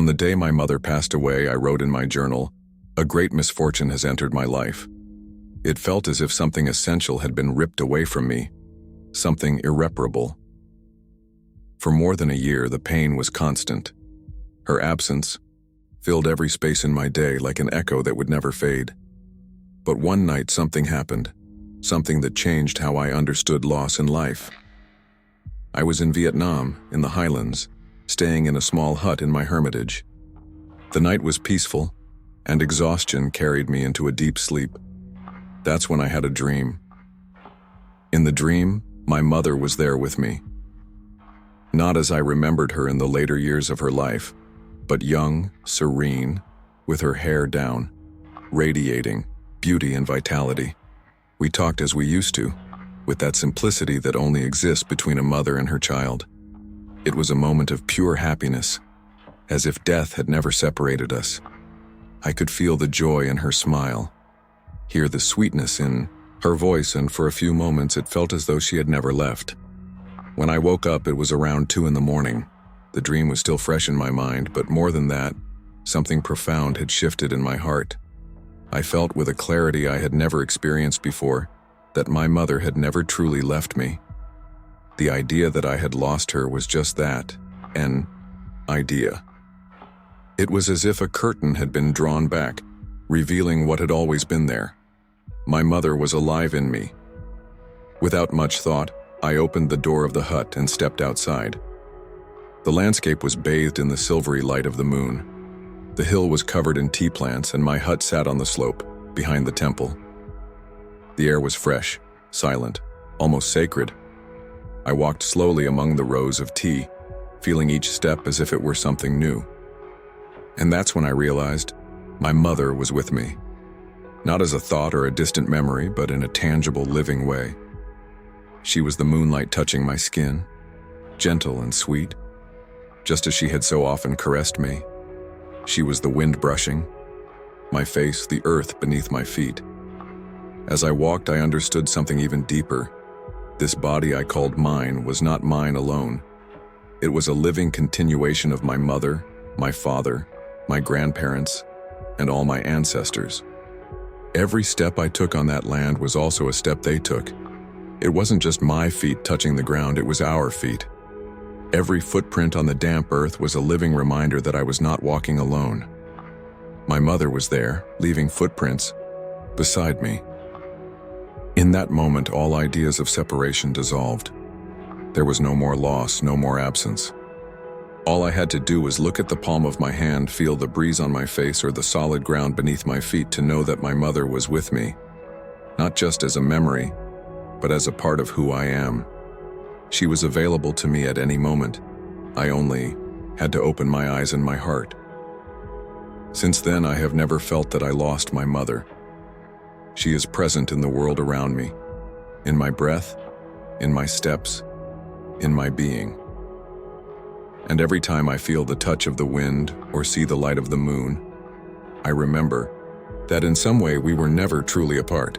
On the day my mother passed away, I wrote in my journal, "A great misfortune has entered my life." It felt as if something essential had been ripped away from me, something irreparable. For more than a year, the pain was constant. Her absence filled every space in my day like an echo that would never fade. But one night something happened, something that changed how I understood loss in life. I was in Vietnam, in the highlands, staying in a small hut in my hermitage. The night was peaceful, and exhaustion carried me into a deep sleep. That's when I had a dream. In the dream, my mother was there with me. Not as I remembered her in the later years of her life, but young, serene, with her hair down, radiating beauty and vitality. We talked as we used to, with that simplicity that only exists between a mother and her child. It was a moment of pure happiness, as if death had never separated us. I could feel the joy in her smile, hear the sweetness in her voice, and for a few moments it felt as though she had never left. When I woke up, it was around 2 a.m. The dream was still fresh in my mind, but more than that, something profound had shifted in my heart. I felt with a clarity I had never experienced before that my mother had never truly left me. The idea that I had lost her was just that, an idea. It was as if a curtain had been drawn back, revealing what had always been there. My mother was alive in me. Without much thought, I opened the door of the hut and stepped outside. The landscape was bathed in the silvery light of the moon. The hill was covered in tea plants, and my hut sat on the slope, behind the temple. The air was fresh, silent, almost sacred. I walked slowly among the rows of tea, feeling each step as if it were something new. And that's when I realized my mother was with me. Not as a thought or a distant memory, but in a tangible, living way. She was the moonlight touching my skin, gentle and sweet, just as she had so often caressed me. She was the wind brushing my face, the earth beneath my feet. As I walked, I understood something even deeper. This body I called mine was not mine alone. It was a living continuation of my mother, my father, my grandparents, and all my ancestors. Every step I took on that land was also a step they took. It wasn't just my feet touching the ground, it was our feet. Every footprint on the damp earth was a living reminder that I was not walking alone. My mother was there, leaving footprints beside me. In that moment, all ideas of separation dissolved. There was no more loss, no more absence. All I had to do was look at the palm of my hand, feel the breeze on my face or the solid ground beneath my feet to know that my mother was with me, not just as a memory, but as a part of who I am. She was available to me at any moment. I only had to open my eyes and my heart. Since then, I have never felt that I lost my mother. She is present in the world around me, in my breath, in my steps, in my being. And every time I feel the touch of the wind or see the light of the moon, I remember that in some way we were never truly apart.